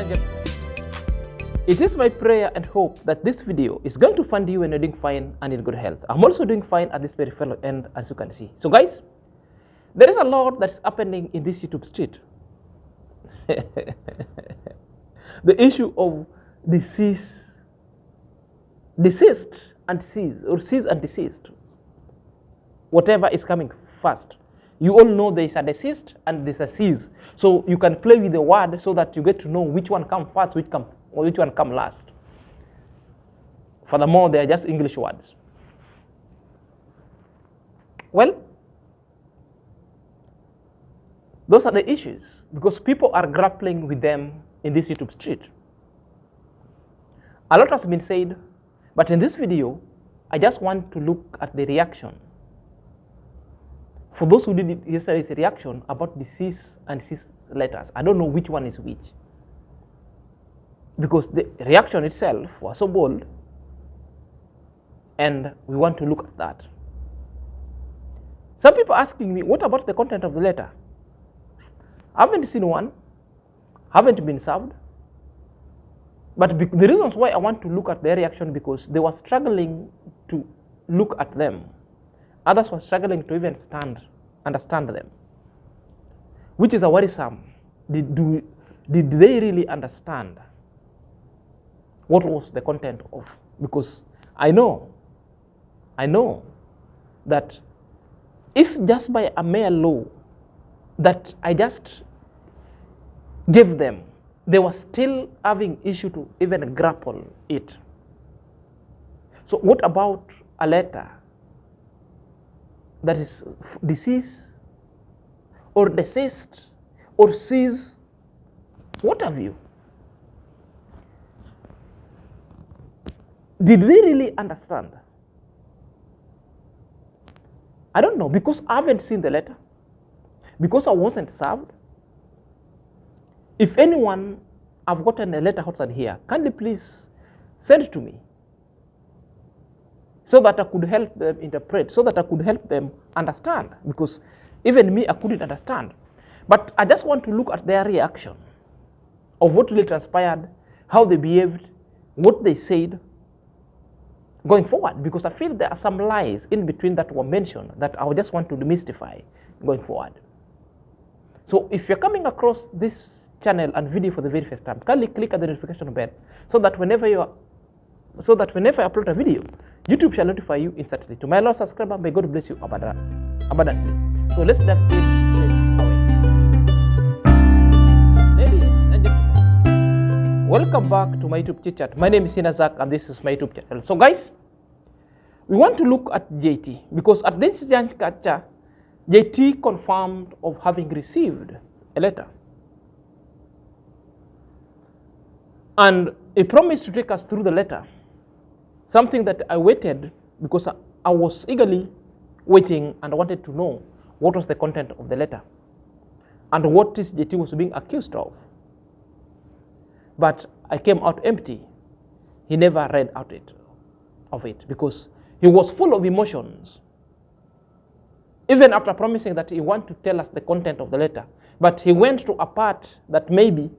and gentlemen, it is my prayer and hope that this video is going to find you when you're doing fine and in good health. I'm also doing fine at this very fellow end, as you can see. So guys, there is a lot that's happening in this YouTube street. The issue of deceased and deceased, or ceased and deceased, whatever is coming first. You all know there is a deceased and there is a ceased. So you can play with the word so that you get to know which one comes first, which one comes last. Furthermore, they are just English words. Well, those are the issues because people are grappling with them in this YouTube street. A lot has been said, but in this video, I just want to look at the reaction. For those who did yesterday's reaction about deceased and deceased letters, I don't know which one is which. Because the reaction itself was so bold, and we want to look at that. Some people asking me, what about the content of the letter? I haven't seen one, haven't been served. But the reasons why I want to look at their reaction because they were struggling to look at them. Others were struggling to even understand them, which is a worrisome. Did they really understand what was the content of? Because I know that if just by a mere law that I just gave them, they were still having issue to even grapple it. So what about a letter that is deceased or deceased or ceased? What have you? Did they really understand? I don't know because I haven't seen the letter, because I wasn't served. If anyone have gotten a letter outside here, can they please send it to me so that I could help them interpret, so that I could help them understand? Because even me, I couldn't understand. But I just want to look at their reaction of what really transpired, how they behaved, what they said going forward. Because I feel there are some lies in between that were mentioned that I just want to demystify going forward. So if you're coming across this channel and video for the very first time, kindly click at the notification bell so that whenever I upload a video, YouTube shall notify you instantly. To my loyal subscriber, may God bless you abundantly. So let's dive in away. Ladies and gentlemen, welcome back to my YouTube chit chat. My name is Sinazak and this is my YouTube channel. So guys, we want to look at JT because at this juncture, JT confirmed of having received a letter. And he promised to take us through the letter, something that I waited because I was eagerly waiting and I wanted to know what was the content of the letter and what is JT was being accused of. But I came out empty. He never read out of it because he was full of emotions. Even after promising that he wanted to tell us the content of the letter, but he went to a part that maybe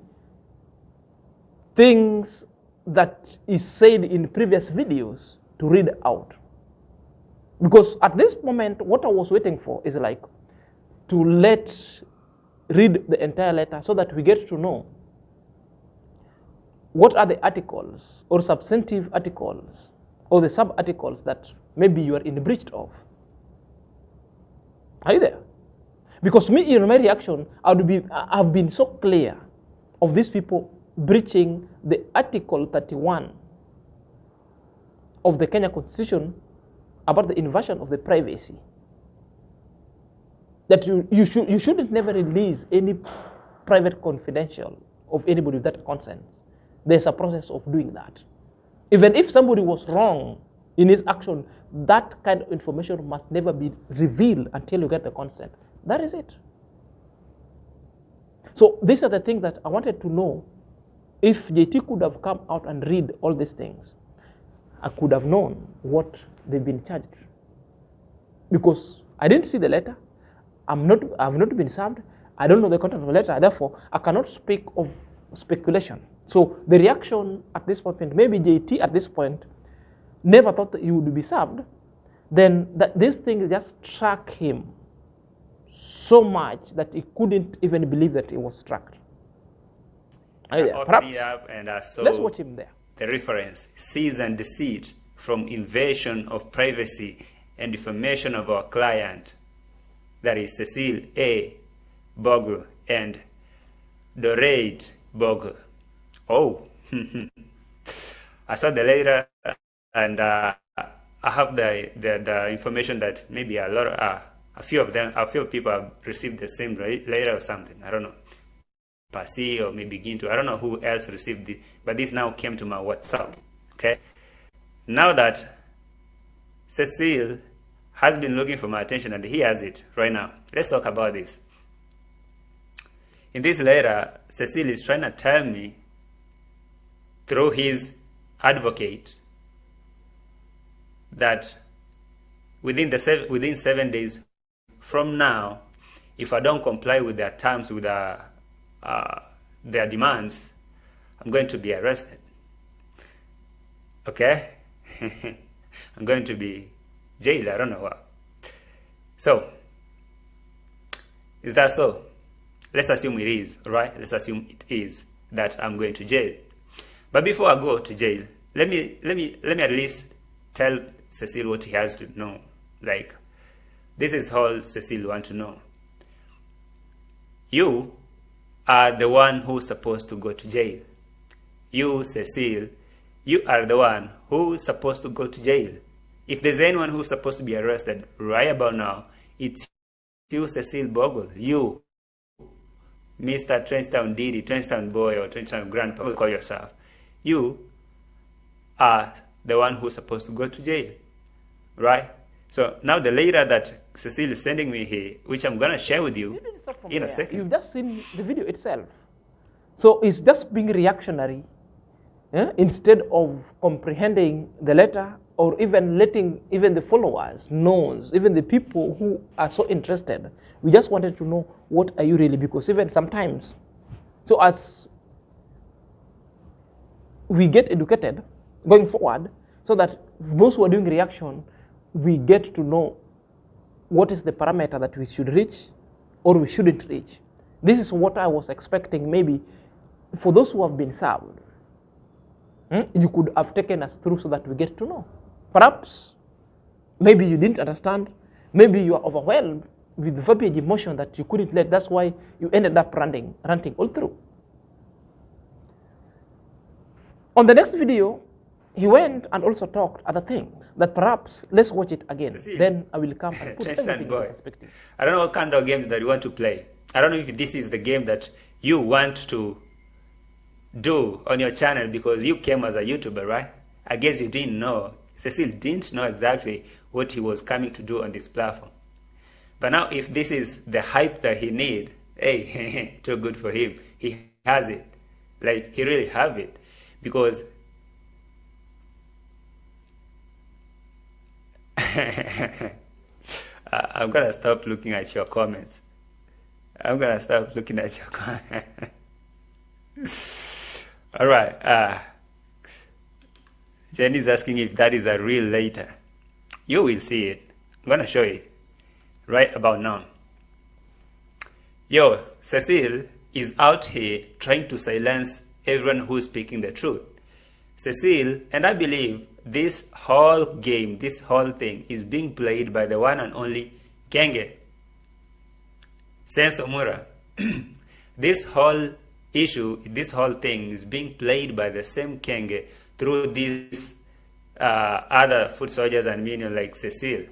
things that is said in previous videos to read out. Because at this moment, what I was waiting for is like to read the entire letter so that we get to know what are the articles or substantive articles or the sub-articles that maybe you are in breach of. Are you there? Because me, in my reaction, I've been so clear of these people breaching the Article 31 of the Kenya Constitution about the invasion of the privacy. That you shouldn't never release any private confidential of anybody that consents. There's a process of doing that. Even if somebody was wrong in his action, that kind of information must never be revealed until you get the consent. That is it. So these are the things that I wanted to know. If JT could have come out and read all these things, I could have known what they've been charged. Because I didn't see the letter, I've not been served, I don't know the content of the letter, therefore I cannot speak of speculation. So the reaction at this point, maybe JT at this point never thought that he would be served, then this thing just struck him so much that he couldn't even believe that he was struck. Opening up and I saw let's watch him there. The reference, Cease and Deceit from Invasion of Privacy and Information of Our Client. That is Cecile A. Bogle and Dorade Bogle. Oh, I saw the letter, and I have the information that maybe a few people have received the same letter or something. I don't know, Passy or maybe Ginto. I don't know who else received it, but this now came to my WhatsApp. Okay, now that Cecile has been looking for my attention and he has it right now, let's talk about this. In this letter, Cecile is trying to tell me through his advocate that within 7 days from now, if I don't comply with their terms, with their demands, I'm going to be arrested. Okay? I'm going to be jailed. I don't know what. So, is that so? Let's assume it is, right? Let's assume it is that I'm going to jail. But before I go to jail, let me at least tell Cecile what he has to know. Like, this is all Cecile wants to know. You are the one who's supposed to go to jail. You, Cecile, you are the one who's supposed to go to jail. If there's anyone who's supposed to be arrested right about now, it's you, Cecile Bogle. You, Mr. Trenchtown Diddy, Trenchtown Boy, or Trenchtown Grandpa, you call yourself. You are the one who's supposed to go to jail, right? So now the letter that Cecile is sending me here, which I'm going to share with you in a second. You've just seen the video itself. So it's just being reactionary instead of comprehending the letter or even letting even the followers know, even the people who are so interested. We just wanted to know, what are you really? Because even sometimes, so as we get educated going forward, so that those who are doing reaction, we get to know what is the parameter that we should reach or we shouldn't reach. This is what I was expecting, maybe for those who have been served. You could have taken us through so that we get to know. Perhaps, maybe you didn't understand, maybe you are overwhelmed with the verbiage emotion that you couldn't let. That's why you ended up ranting all through. On the next video, he went and also talked other things that perhaps, let's watch it again. Cecile, then I will come and put everything in perspective. I don't know what kind of games that you want to play. I don't know if this is the game that you want to do on your channel because you came as a YouTuber, right? I guess you didn't know. Cecile didn't know exactly what he was coming to do on this platform. But now if this is the hype that he need, hey, too good for him. He has it. Like, he really have it. Because I'm going to stop looking at your comments. I'm going to stop looking at your comments. All right. Jenny's asking if that is a real letter. You will see it. I'm going to show it right about now. Yo, Cecile is out here trying to silence everyone who is speaking the truth. Cecile, and I believe this whole game, this whole thing is being played by the one and only Kenge. Sense Omura. This whole issue, this whole thing is being played by the same Kenge through these other foot soldiers and minions like Cecile.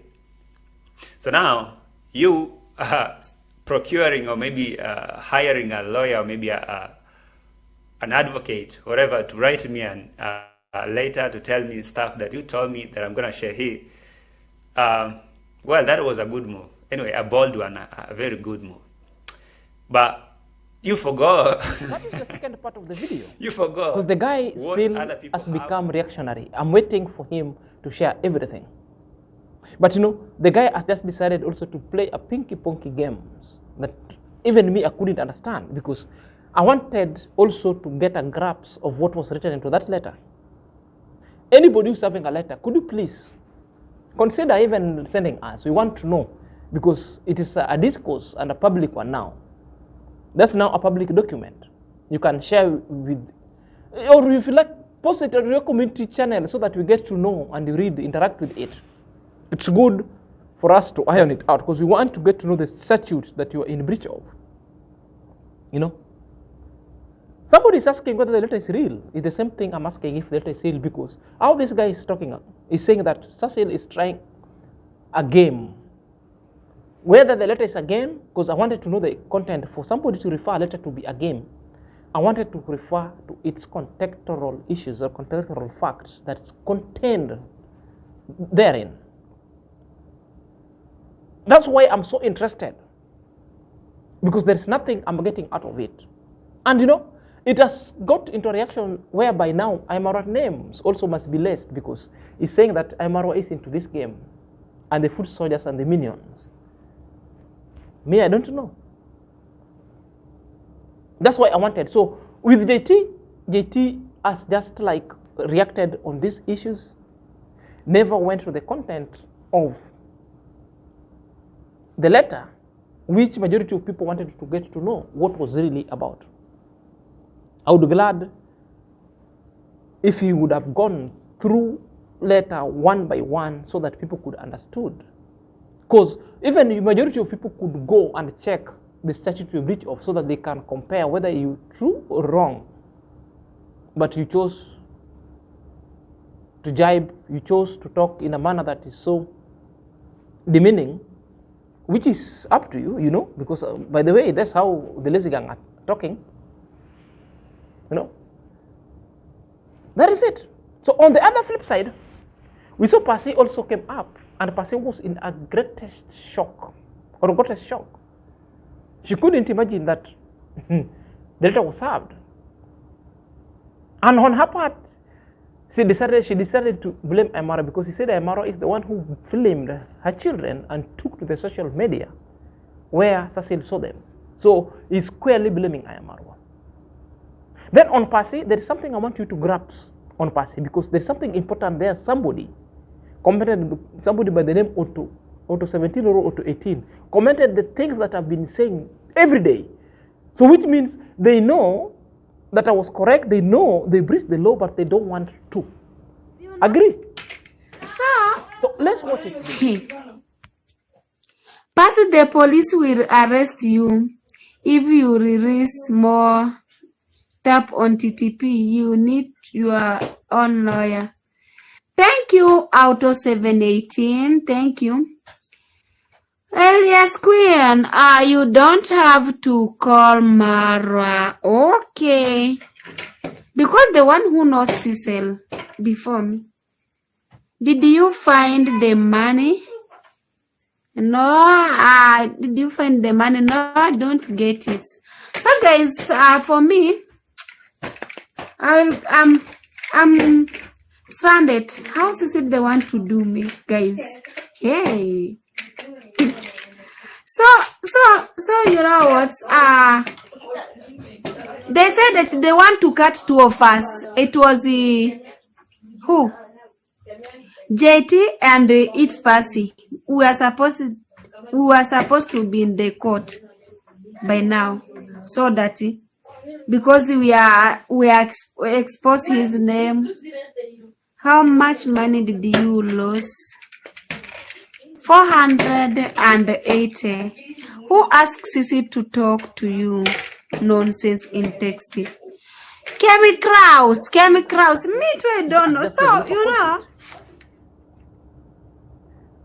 So now, you are procuring or maybe hiring a lawyer or maybe an advocate, whatever, to write me a letter to tell me stuff that you told me that I'm going to share here. Well, that was a good move. Anyway, a bold one, a very good move. But you forgot. That is the second part of the video. You forgot. Because the guy still has become reactionary. I'm waiting for him to share everything. But you know, the guy has just decided also to play a pinky-ponky games that even me, I couldn't understand, because I wanted also to get a grasp of what was written into that letter. Anybody who's having a letter, could you please consider even sending us? We want to know, because it is a discourse and a public one now. That's now a public document. You can share with, or if you like, post it on your community channel so that we get to know and you read, interact with it. It's good for us to iron it out, because we want to get to know the statutes that you are in breach of. You know? Somebody is asking whether the letter is real. It's the same thing I'm asking if the letter is real, because how this guy is talking, is saying that Cecil is trying a game. Whether the letter is a game, because I wanted to know the content. For somebody to refer a letter to be a game, I wanted to refer to its contextual issues or contextual facts that's contained therein. That's why I'm so interested, because there's nothing I'm getting out of it. And you know, it has got into a reaction whereby now Marwa names also must be laced, because it's saying that Marwa is into this game, and the foot soldiers and the minions. Me, I don't know. That's why I wanted. So with JT has just like reacted on these issues, never went to the content of the letter, which majority of people wanted to get to know what was really about. I would be glad if he would have gone through letter one by one so that people could understood. Because even the majority of people could go and check the statutory breach of, so that they can compare whether you true or wrong. But you chose to jibe, you chose to talk in a manner that is so demeaning, which is up to you, you know, because by the way, that's how the lazy gang are talking, you know. That is it. So on the other flip side, we saw Passy also came up, and Passy was in a greatest shock, or greatest shock. She couldn't imagine that the letter was served. And on her part, she decided to blame Marwa, because he said Marwa is the one who filmed her children and took to the social media where Cecil saw them. So he's squarely blaming Marwa. Then on Passy, there is something I want you to grasp on Passy, because there's something important there. Somebody commented, somebody by the name Auto 17 or Auto 18 commented the things that I've been saying every day. So which means they know that I was correct, they know they breached the law, but they don't want to. Agree? So let's watch it. Passy, the police will arrest you if you release more. Tap on TTP. You need your own lawyer. Thank you, Auto 718. Thank you. Elias Queen, you don't have to call Marwa. Okay. Because the one who knows Cecil before me. Did you find the money? No. Did you find the money? No, I don't get it. So guys, for me, I'm stranded. How is it they want to do me, guys? Hey. So you know what? They said that they want to cut two of us. It was who? JT and it's Passy. We are supposed to be in the court by now, so that because we expose his name. How much money did you lose? 480. Who asks Sissy to talk to you? Nonsense in text. Kemi Kraus. Me too, I don't know. So, you know.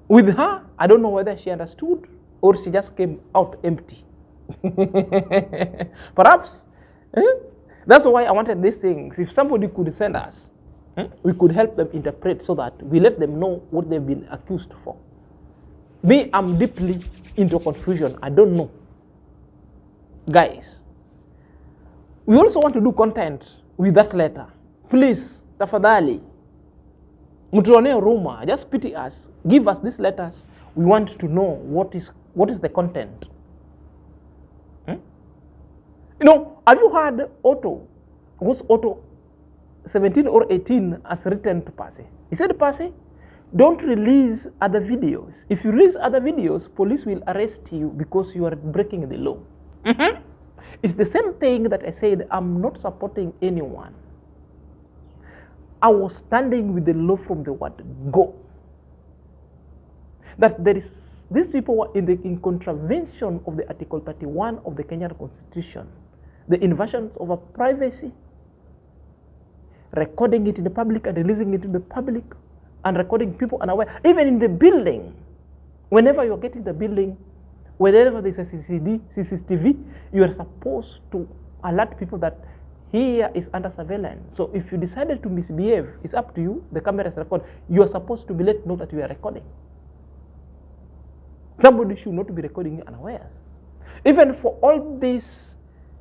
With her, I don't know whether she understood or she just came out empty. Perhaps. That's why I wanted these things. If somebody could send us, we could help them interpret so that we let them know what they've been accused for. Me, I'm deeply into confusion. I don't know. Guys, we also want to do content with that letter. Please, tafadhali, mtuonee rumor, just pity us. Give us these letters. We want to know what is the content. You know, Have you heard Otto, who's Otto 17 or 18 has written to Passy? He said, Passy, don't release other videos. If you release other videos, police will arrest you because you are breaking the law. It's the same thing that I said, I'm not supporting anyone. I was standing with the law from the word go. That there is, these people were in contravention of the Article 31 of the Kenyan Constitution. The invasions of a privacy, recording it in the public and releasing it to the public, and recording people unaware. Even in the building, whenever you're getting the building, wherever there's a CCTV, you are supposed to alert people that here is under surveillance. So if you decided to misbehave, it's up to you. The camera is recording. You are supposed to be let know that you are recording. Somebody should not be recording you unawares. Even for all these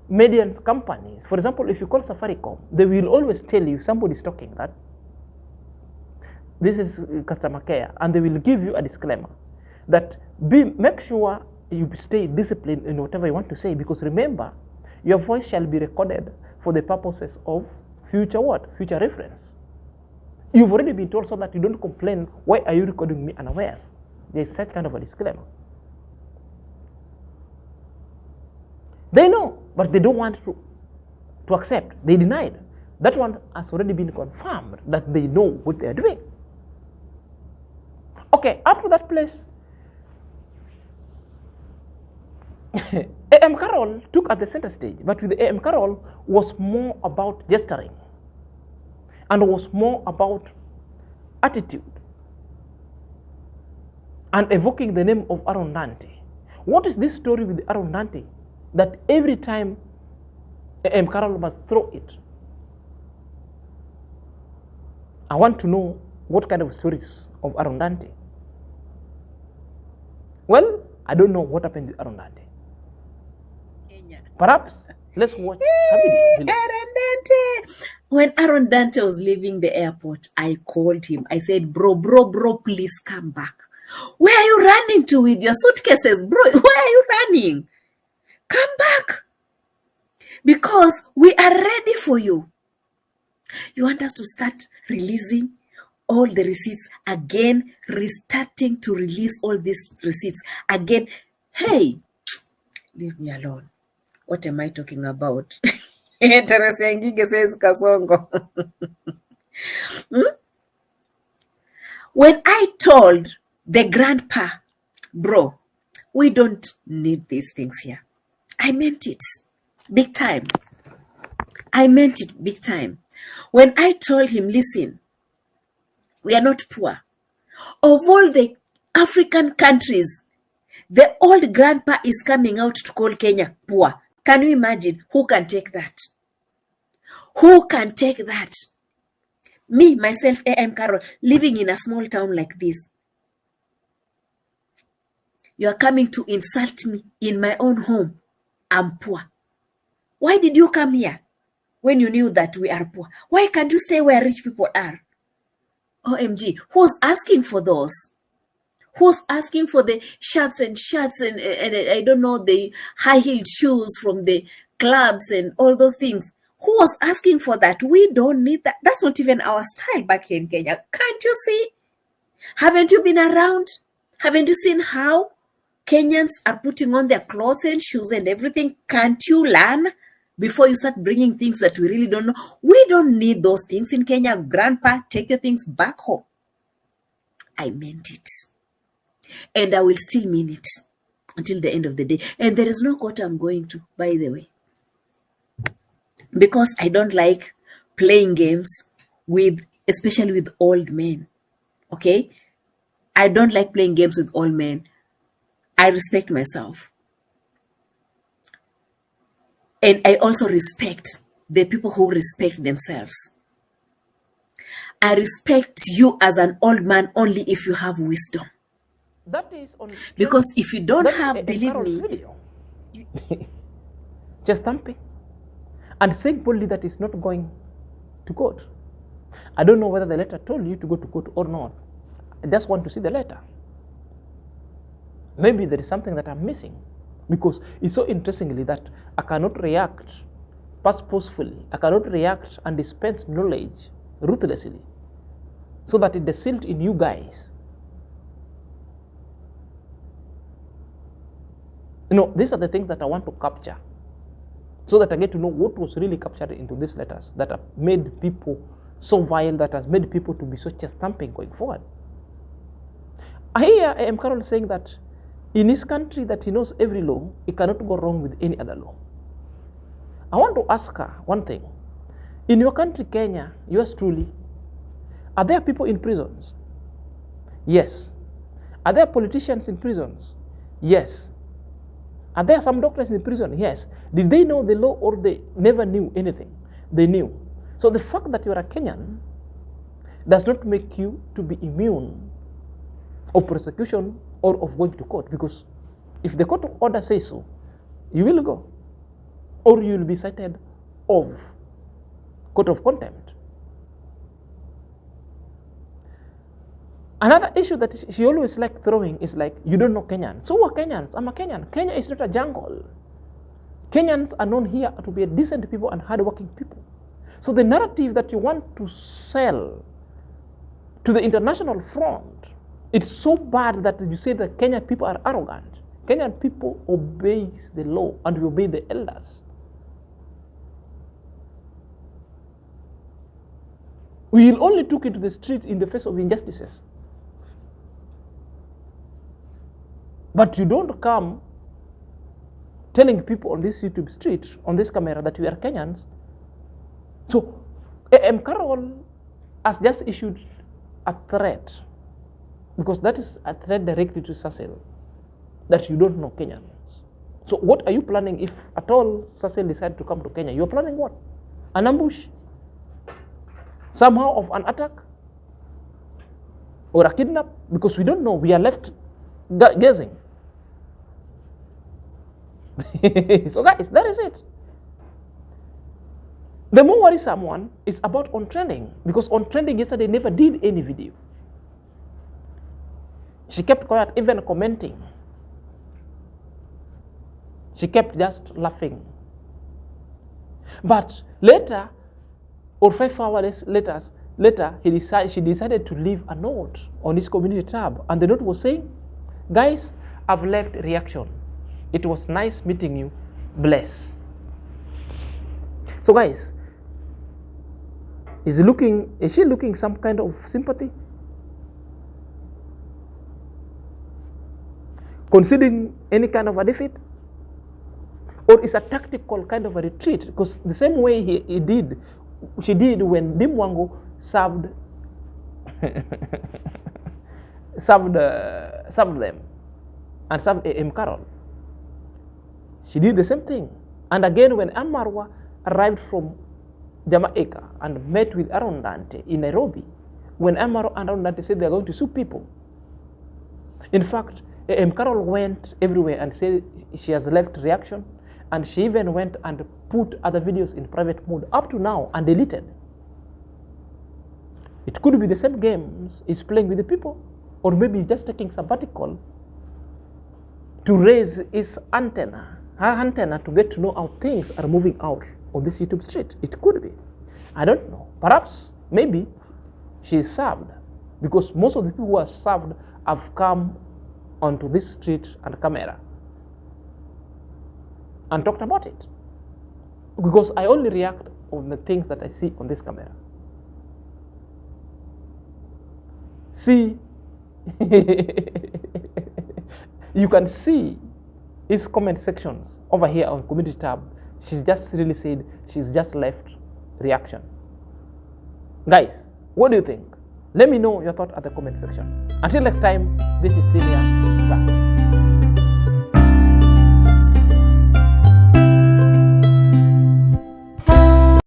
media companies, for example, if you call Safaricom, they will always tell you somebody is talking that this is customer care, and they will give you a disclaimer that make sure you stay disciplined in whatever you want to say, because remember, your voice shall be recorded for the purposes of future what? Future reference. You've already been told so that you don't complain, why are you recording me unawares? There's such kind of a disclaimer. They know, but they don't want to accept. They denied. That one has already been confirmed that they know what they are doing. Okay, up to that place, Amqarol took at the center stage, but with Amqarol was more about gesturing and was more about attitude and evoking the name of Aaron Dante. What is this story with Aaron Dante? That every time Amqarol must throw it. I want to know what kind of stories of Aaron Dante. Well, I don't know what happened to Aaron Dante. Perhaps let's watch a video. Aaron Dante. When Aaron Dante was leaving the airport, I called him. I said, bro, please come back. Where are you running to with your suitcases, bro? Where are you running? Come back. Because we are ready for you. You want us to start releasing all the receipts again, restarting to release all these receipts again. Hey, leave me alone. What am I talking about? says Kasongo. When I told the grandpa, bro, we don't need these things here, I meant it big time. I meant it big time. When I told him, listen, we are not poor. Of all the African countries, the old grandpa is coming out to call Kenya poor. Can you imagine? Who can take that? Who can take that? Me, myself, Amqarol, living in a small town like this. You are coming to insult me in my own home. I'm poor. Why did you come here when you knew that we are poor? Why can't you stay where rich people are? OMG, who's asking for those? Who's asking for the shirts and I don't know, the high-heeled shoes from the clubs and all those things? Who was asking for that? We don't need that. That's not even our style back here in Kenya. Can't you see? Haven't you been around? Haven't you seen how Kenyans are putting on their clothes and shoes and everything? Can't you learn before you start bringing things that we really don't know? We don't need those things in Kenya. Grandpa, take your things back home. I meant it. And I will still mean it until the end of the day. And there is no court I'm going to, by the way. Because I don't like playing games especially with old men. Okay? I don't like playing games with old men. I respect myself. And I also respect the people who respect themselves. I respect you as an old man only if you have wisdom. That is on because if you don't have, believe me, just thumping and saying boldly that it's not going to court. I don't know whether the letter told you to go to court or not. I just want to see the letter. Maybe there is something that I'm missing, because it's so interestingly that I cannot react purposefully. I cannot react and dispense knowledge ruthlessly so that it distilled in you guys. These are the things that I want to capture so that I get to know what was really captured into these letters that have made people so vile, that has made people to be so chest thumping going forward. I hear Amqarol saying that in his country that he knows every law, he cannot go wrong with any other law. I want to ask her one thing. In your country, Kenya, yours truly, are there people in prisons? Yes. Are there politicians in prisons? Yes. Are there some doctors in prison? Yes. Did they know the law or they never knew anything? They knew. So the fact that you are a Kenyan does not make you to be immune of prosecution or of going to court, because if the court order says so, you will go, or you will be cited of court of contempt. Another issue that she always like throwing is like, you don't know Kenyans. So we're Kenyans. I'm a Kenyan. Kenya is not a jungle. Kenyans are known here to be a decent people and hardworking people. So the narrative that you want to sell to the international front, it's so bad that you say that Kenyan people are arrogant. Kenyan people obey the law and we obey the elders. We will only took it to the street in the face of injustices. But you don't come telling people on this YouTube street, on this camera, that we are Kenyans. So, Amqarol has just issued a threat, because that is a threat directly to Cecil, that you don't know Kenyans. So what are you planning if at all Cecil decides to come to Kenya? You're planning what? An ambush? Somehow of an attack? Or a kidnap? Because we don't know. We are left guessing. So guys, that is it. The more worrisome one is about On Trending, because On Trending yesterday never did any video. She kept quiet, even commenting. She kept just laughing. But later, or 5 hours later, she decided to leave a note on his community tab, and the note was saying, "Guys, I've left reaction. It was nice meeting you. Bless." So guys, is she looking some kind of sympathy? Conceding any kind of a defeat? Or is a tactical kind of a retreat? Because the same way she did when Dimwango served them and served Amqarol. She did the same thing. And again, when Marwa arrived from Jamaica and met with Aaron Dante in Nairobi, when Marwa and Aaron Dante said they are going to sue people, in fact, Amqarol went everywhere and said she has left reaction, and she even went and put other videos in private mode up to now and deleted. It could be the same games he's playing with the people, or maybe he's just taking sabbatical to raise her antenna to get to know how things are moving out on this YouTube street. It could be. I don't know. Perhaps, maybe, she is served, because most of the people who are served have come onto this street and camera and talked about it, because I only react on the things that I see on this camera. See, you can see his comment sections over here on community tab. She's just really said she's just left reaction. Guys, what do you think? Let me know your thought at the comment section. Until next time, this is Senior.